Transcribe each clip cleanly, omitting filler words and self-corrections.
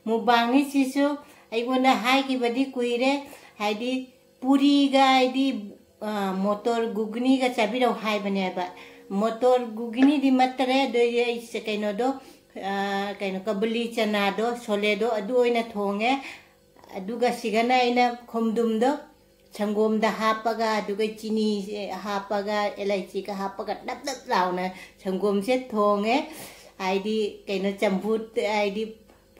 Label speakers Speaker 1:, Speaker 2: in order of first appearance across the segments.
Speaker 1: मुबांगनी Sissu आइगोना high की बदी कुइरे हाइदी पूरी गा हाइदी मोटर गुगनी गा चाबिरो हाई बनेबा मोटर गुगनी दी मतरे दो ये से कइनो दो कइनो कबली चना दो छोले दो अदु ओइना थोंगे अदुगा सिगना इना खोमदुम दो संगोम दा हापगा अदुगा चीनी हापगा इलायची का हापगा दब दब लाउना संगोम से थोंगे आइदी कइनो चंबुत आइदी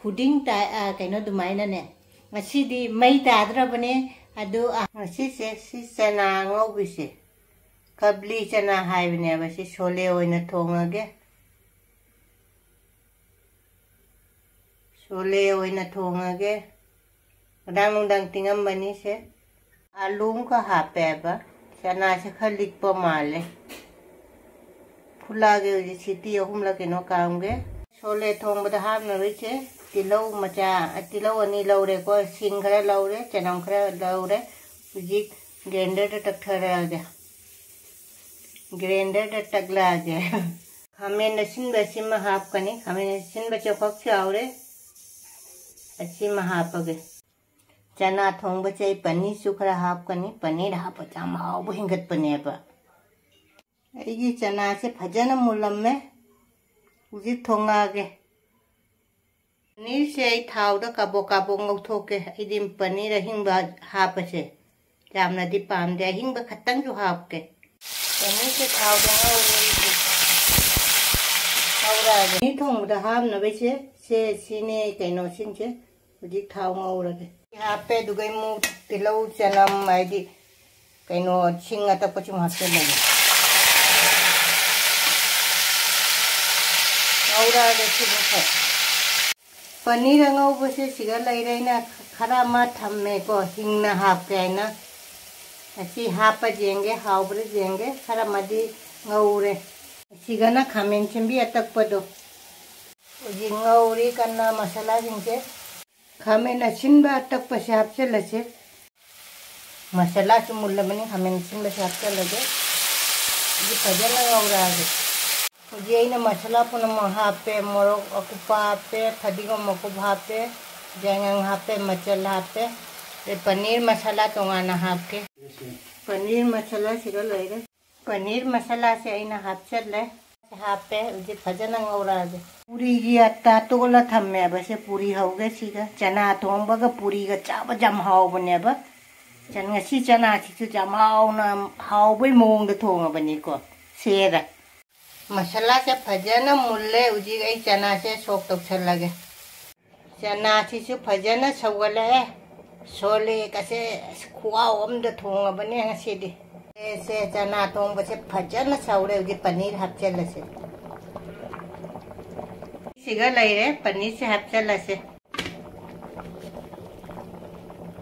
Speaker 1: पुडिंग ता कइनो दुमाइना ने मसीदी मई ताद्रबने अदु मसीसे सि चना ngौबिसे कबली चना हाइबने बसी छोले ओइना थोंगगे छोले ओइना थोंगगे डांग तिंगम बनी से आलू का हापेबा चना से खलिक प माले फुलागे उजी सिटी अहुम लगे नो कांगे छोले थोंबदा हाबना बेचे तिलौ मचा तिलौ अनि लौरे को सिंग खरा लौरे चनम खरा लौरे उजी ग्राइंडर टकथरागे ग्राइंडर टकलागे हमें नसिन बसिम हाप कनी हमें नसिन बचपक चावरे अच्छी महापगे चना थोंग बचे पनीर सुखरा हाप कनी पनीर हाप चाम हाव हिंगत पनेबा ये चना से भजन मुलम में उजी थोंगागे पनीर से थाव the Cabo Cabo ngौथोके इदिम paneer हिंबा हापसे जामना the palm दे हिंबा खतंग जो हापके पनीर से थाव द ngौरागे नि थोंग द हाप न बेसे से सिने कइनो सिनसे उजी थाव ngौरागे हापे दुगै मु तिलौ चनम आइदी कइनो सिंग अत पचु हापे लगे ngौरागे सिने पनीर ngौबसे सिगा लैरैना खरा मा थम्मे को हिंगना हापके ना असी हाप जेंगे हावब्रे जेंगे खरा मदी ngौरे सिगाना खामेन चंबी अतकपदो उजी ngौरी कन्ना मसाला जिंगे खामेन असिनबा अतकपसे हापचलसे मसाला से मुल्लमनी खामेन असिनबा से हापचलगे ये फजन ngौरागे उजी आइना मसाला पुनम हापे मोरक अकुपा हापे फदिगम मकुब हापे जंगंग हापे मचल हापे ये पनीर मसाला तोंगाना हापके पनीर मसाला सिगा लैरे पनीर मसाला से आइना हापचले हापे उजी फजन ngौरागे पूरी की अत्ता तोला थम्मे बसे पूरी हौगे सिगा चना थोंबगा पूरी गा चाबा जम हाव बनेबा चनगसी चना सिसु जम हावना हावबै मोंग द थोंगबनी को सेरा मसाला से फजन मुल्ले उजी गई चना से सोक तो चल लगे चना सिसु फजन सवले छोले कसे खुआओ अम द थोंगबने ngasiदी से चना थोंग से फजन सवरे उजी पनीर हापचलसे सिगा लैरे पनीर से हापचलसे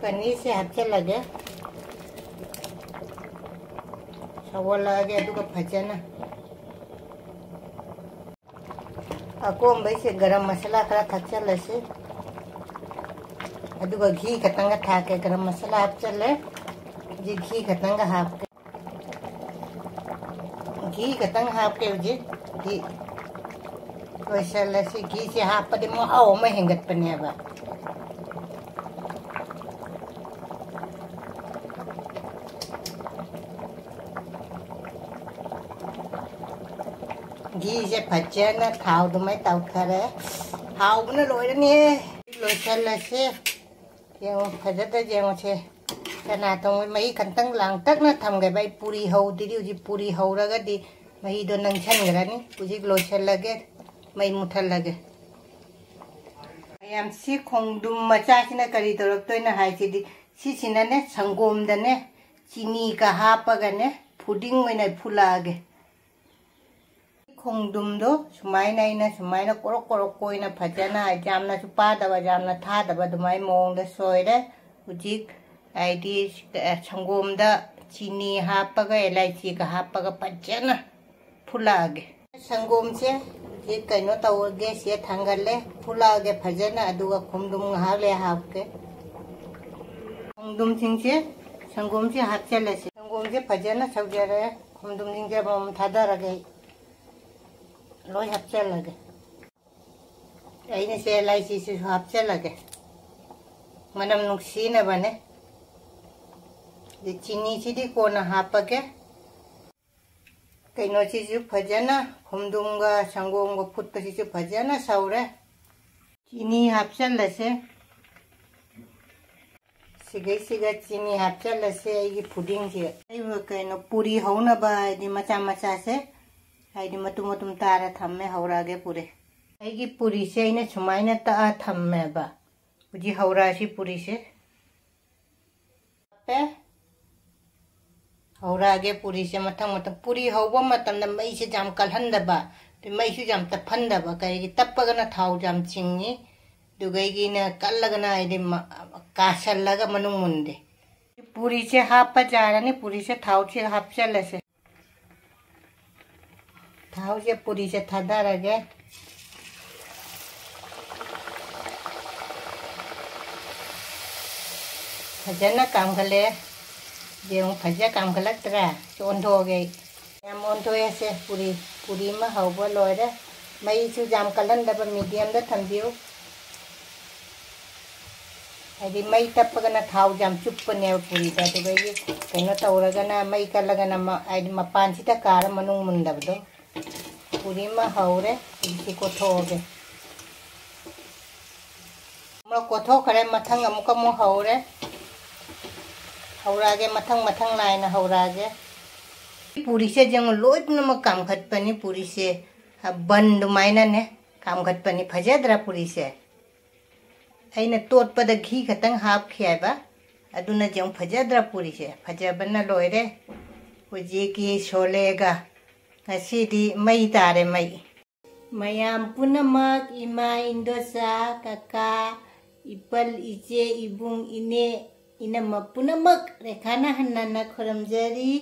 Speaker 1: पनीर से हापचलगे सवलगे अदुगा फजन अकोम बैसे गरम मसाला खरा थचलसे अदुगा घी खतंगा थाके गरम मसाला हापचले जी घी खतंगा हापके घी खतंग हापके जी घी वैसे घी से हापदे मो हाव में हेंगत पनेबा घी से फजन थाव दुमै ताउथरे हावबने लोइरनी लोइचलसे येंगो फजत जेंगो छे चना तोंग मई खंतंग लांगतक न थमगे बाई पूरी हौदिरी उजी पूरी हौरगदी मई दो नंगछनगरानी उजी लोइचलगे मई मुथलगे याम सी खोंगदुम मचासिना करी तोरक्तोइना हाइसिदी सिसिनाने संगोमदने चीनी का हापगने फुडिंग ओइना फुलागे खोंगदुमदो सुमाइना इना सुमाइना कोरक कोरक कोइना फजना जामना सुपादबा जामना थादबा दुमाइ मोंगदा सोइरे उजिक आइडी संगोमदा चीनी हापगा इलायची का हापगा फजना फुलागे संगोम से ये कइनो तवगे से थांगले फुलागे फजना अदुगा खोंगदुम हाले हापके खोंगदुम सिंगसे संगोम से हापचले से संगोम से फजना सौजरे खोंगदुम सिंगसे बम थादरगे लोई हापचलगे अने से इलायची से हापचलगे मनम नुक्सीनबने चीनी से कोना हापगे कईनोसी फजना खुमदुंगा संगोंगा फुटपसी फजना सौरे चीनी हापचलसे सिगा चीनी हापचलसे पुडिंग से कईनो पूरी हौनबा मचा मचा से मतुम मतुम तारा थम्मे हौरागे पूरे पूरी से सुमाइना ता थम्मेबा हुजी हौरासी पूरी से हौरागे पूरी से मथंग मथंग पूरी हौबा मतम मई से जाम कलहंदबा मई से जाम तफंदबा कई तपगना थाव जाम चिंगी दुगैगी न कल्लगना कासल्लगा मनुंग मुंदे पूरी से हाप जारानी पूरी से थाव से हापचलसे थाव से पूरी से थादारगे फजना काम खले जेउ फजा काम खलक्तरा ओंथोगे याम ओंथोयसे पूरी में हौबा लोयरे मई सु जाम कलंदबा मीडियम दा थंबियो हदी मई तपगना थाव जाम चुप्पने पूरी दा दुगैगी कइनो तौरगना मई कलगना आइदि मपान सिता कार मनुंग मुंदबदो पूरी में हौरे इसी कोथोगे म कोथो खरे मथंग अमुक मु हौरे हौरागे मथंग मथंग लाइन हौरागे पूरी से जंग लोइनम काम खतपनी पूरी से बन दुमाइना ने काम खतपनी फजद्रा पूरी से अइना तोटपद घी खतंग हाप खियाबा अदुना जंग फजद्रा पूरी से फजबना लोइरे हुजी की शोलेगा ngasiदी मई तारे मई मयाम पुनमक इमा इंदोसा काका इपल इचे इबुंग इने enum पुनमक रेखाना Hannah खुरमजरी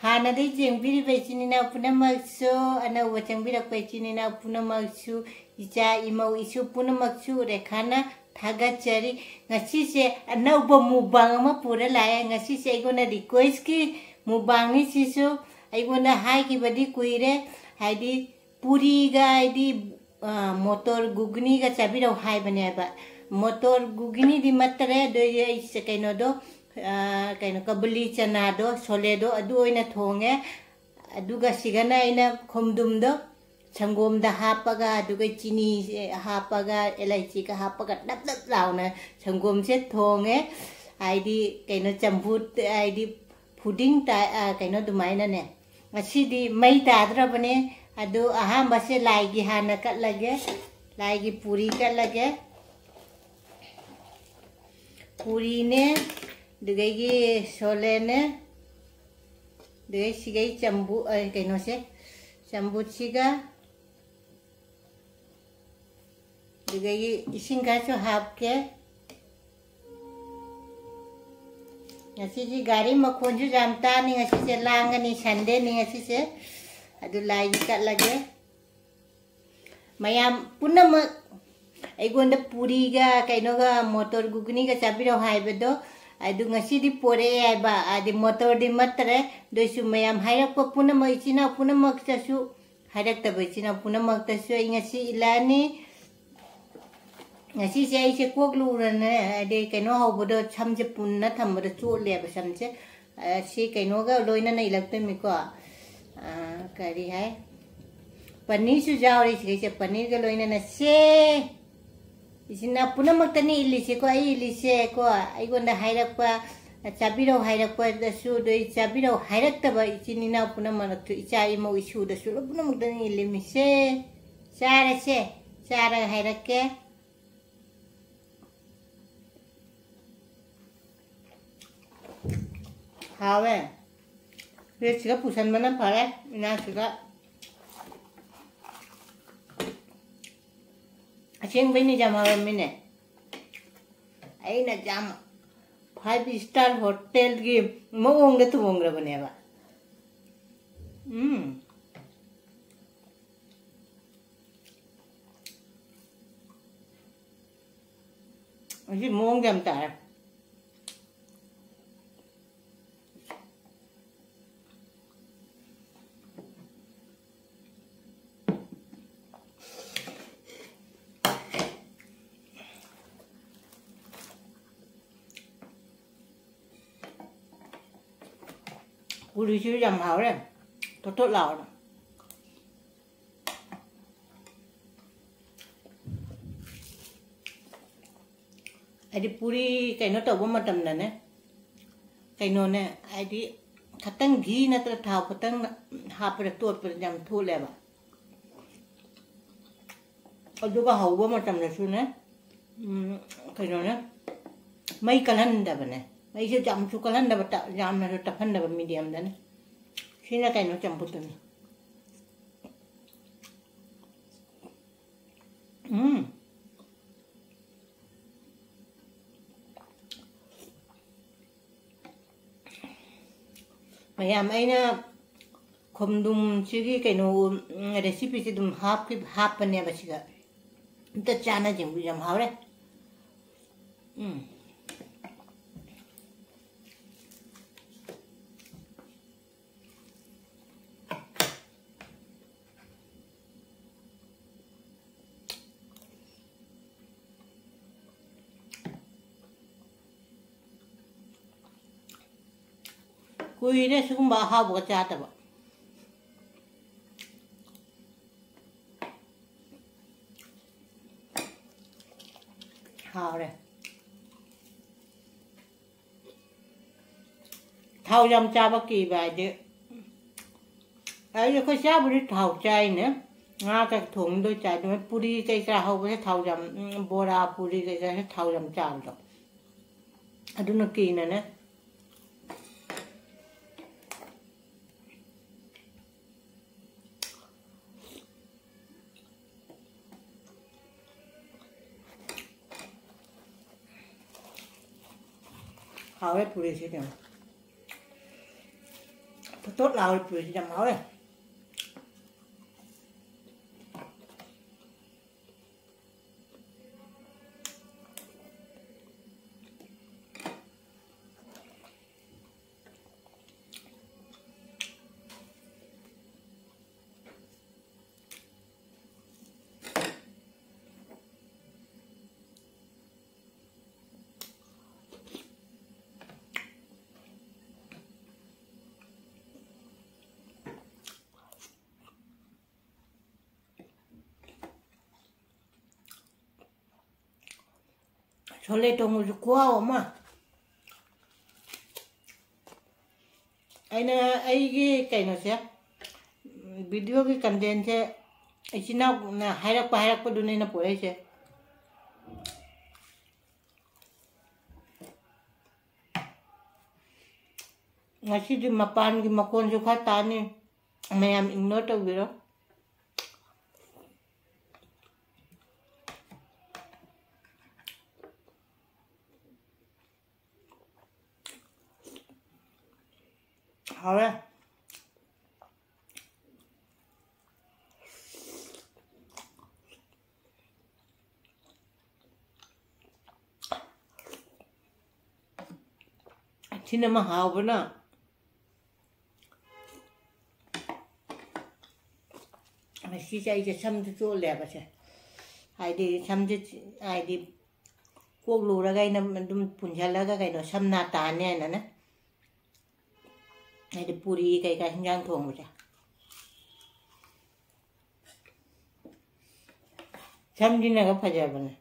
Speaker 1: हानदे जेंबिरी बेचिनिना पुनमकसु Anav चंबिरक बेचिनिना पुनमकसु इचा इमौ issue पुनमकसु रेखाना थागचरी ngasi se anauba mubang ama pura lae ngasi se igona request ki mubang ni sisu igona hai ki badi kuire haidi puri ga haidi motor gugni ga chabiro hai bane ba motor gugni di matre do ye se kaino do kaino kabuli chana do sole do adu oina thonge aduga sigana ina khomdum do संगोम दा हापगा दुगे चीनी हापगा इलायची का हापगा dub dub लाउना संगोम से थोंगे आइदी कइनो चंबुत आइदी pudding ता कइनो दुमाइना ने मसीदी मई ताद्रबने अदु अहांबा से लाइगी हाना cut लगे लाइगी पूरी कट लगे पूरी ने दुगेगी सोले ने दुगे सिगई चंबु कइनो से चंबुचिगा दुगई इसिंगा चो हाप के ngasi ji gari makhon ju jamta ni ngasi se langani sande ni ngasi se adu lai kat lage mayam punam aigonda puri ga kaino ga motor gugni ga chabiro haibedo adu ngasi di pore ai ba adi motor di matre doisu mayam hairak ko punam ichina punam aktasu hairak ta bechina punam aktasu ngasi ilani ngasi se ai se kok lu rane ade kaino hobodo chamje punna thambodo chole ba samje si kaino ga loina nei lagte mi ko kari hai paneer su jawri se paneer ga loina na se isina punam aktani ili se ko ai ili se ko ai gonda hairak pa chabiro hairak pa da su doi chabiro hairak ta ba ichini na punam tu ichai mo isu da su punam aktani ili mi se chara hairak ke हावे फिर चिका पुसन बना पड़े ना चिका अचेंग बनी जमावे मिने आई ना जाम 5 star hotel की मोंगे तो मोंगे बनेगा अजी मोंग जमता है puri yam hào đấy, tốt lào. Adi puri cái nó tàu bom mà tầm này, cái nó này adi khatang ghee na tra thao khatang hap ra tuột per jam thu le ba. Aduga hau bom mà tầm này su ne, cái nó ne, mấy kalan da ba ne, mấy cái jam su kalan da ba ta jam na ta phan da ba medium da ne, khi na cái nó chăm put ne. Mayam ay na kumdum sige kay no recipe si dum half pa niya ba siga ita chana jim bujam hawre Kui ne sugum ba ha bo cha ta ba hao re thau yam cha ba ki ba de ai ko cha bu thau chai ne nga ka thong do cha de puri kai cha hau ba thau yam bora puri kai cha thau yam cha do aduna ki ne hào đấy puri sẽ nhầm tốt là puri sẽ nhầm hào đấy Sholay tong ju kwa ma ai cái nó sẽ video cái content sẽ ai nào na hairak pa dunay na po ai sẽ ngasi di mapan gi makon ju khata ni mayam ignore to biro hào đấy xin mà hào với nó xí chay cho xăm cho chỗ lẹp à ai đi xăm cho ai đi quốc lù ra gây nó mình phun ra là cái nó xăm na tàn nè nè này để puri cái hinjang thong một chăm đi này có phải giờ này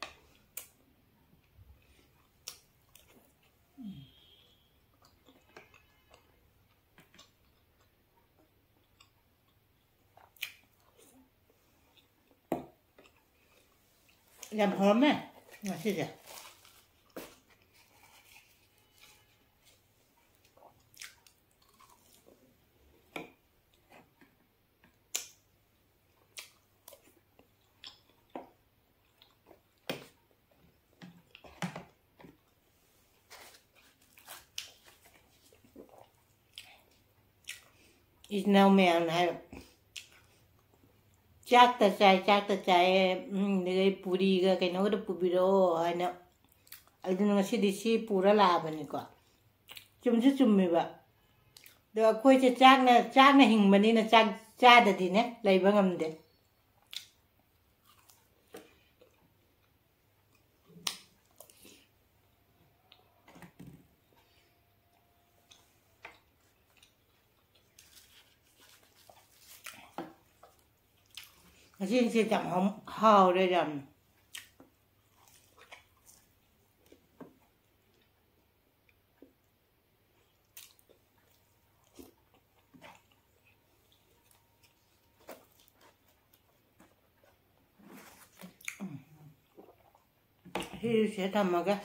Speaker 1: làm hóm này mà xí giờ ít nào mèo này chắc ta chạy cái puri cái nó được puri đó hay nó ở đây nó sẽ đi xí pura là bên này quoi chum mì vậy được quay chắc này hình bên này là chắc được thì nè lấy bằng âm đấy 진짜 참 하오래잖아. Thì sẽทำมากัน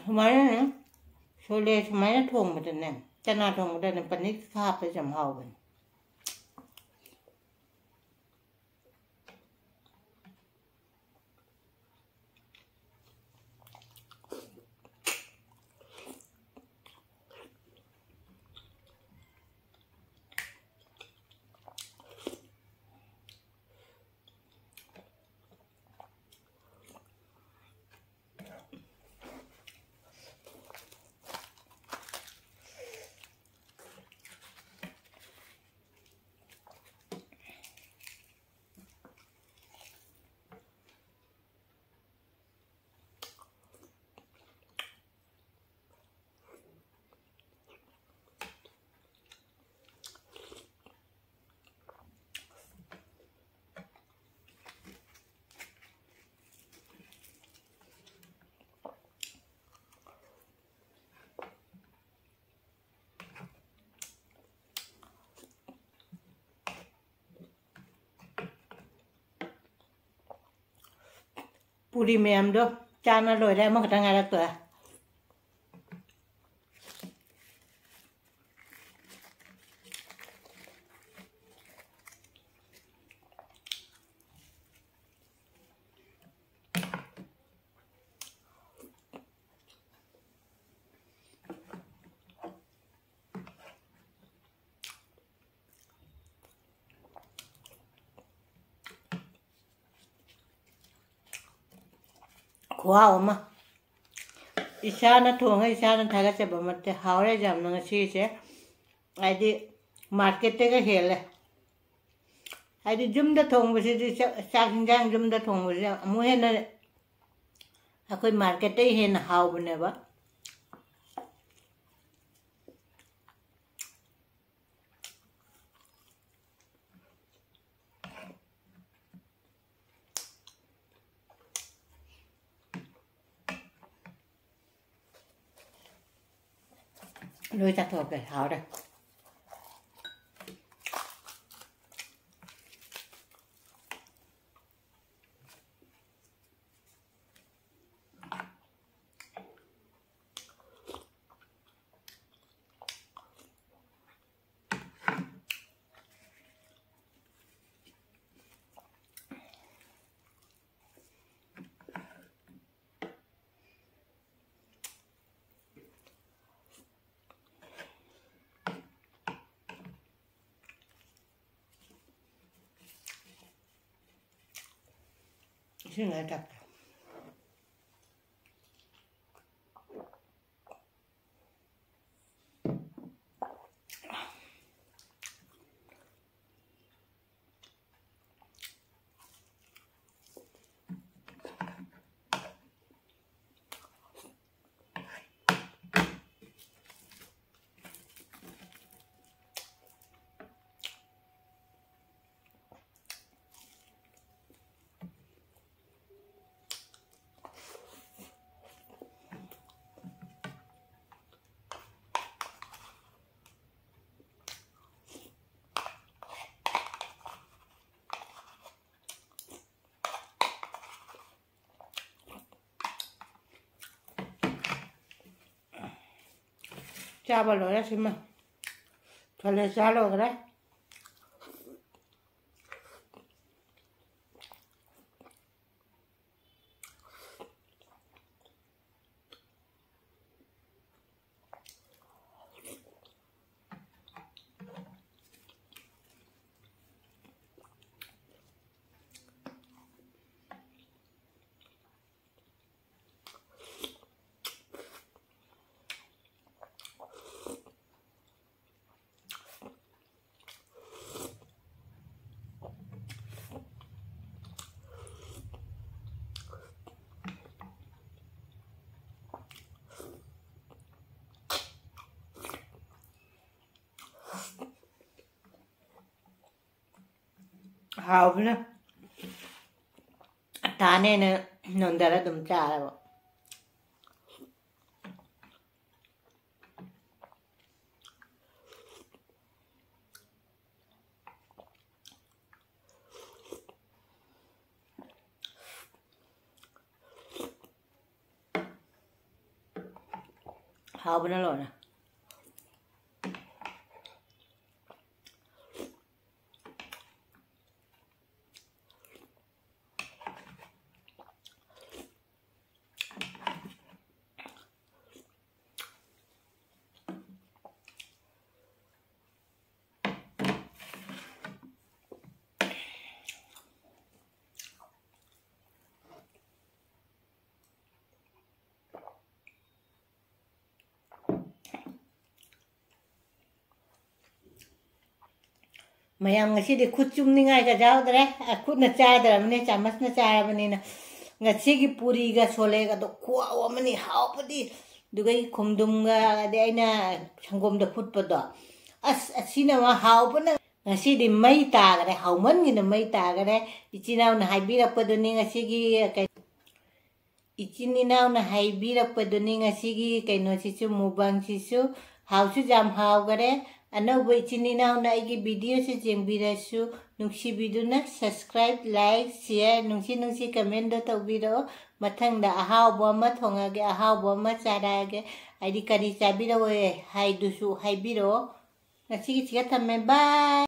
Speaker 1: ทำไมเนี่ยโชเล่ทำไมเนี่ยทงมาแต่เนี่ยจะน่าทงมาแต่เนี่ยปนิดข้าไปจำเฮากันpuri mềm đó cha nó lồi đây mà cái ngày đó tuổi wow mà isa na thong isa na thaga che bamate haure jam na chi che ai di market te ga hele ai di jum da thong bu si sa jang jum da thong bu mu he na a koi market te he na haw bu ne ba lôi chặt thuộc để tháo đây xin lại chặt cha vào lối ra xem mà thôi là cha rồi đấy Haubna Tane Nondara Dum Chara. Haubna Lona. Mayam ngasi di kucum ni ngai ka jauh dere, aku na cah dere, mene camas na cah mene na ngasi ki puri ga sholay ga to kuah wa mene hau padi, dugai kumdum ga de aina sanggom da put pada, asina wa hau pada ngasi di mai ta dere, hau man ni na mai ta dere, ichina na haibi ra pada ni ngasi ki ichini na haibi ra pada ni ngasi ki kaino sisu mukbang sisu, hau su jam hau dere. Ano ichini na igi video sa jengbirasu nungsi biduna subscribe like share nungsi comment do tawbiro mathang da ahaw boma thongage ahaw boma charage aidi kari chabiro we hai dusu hai biro ngasi ki chiga thamme bye.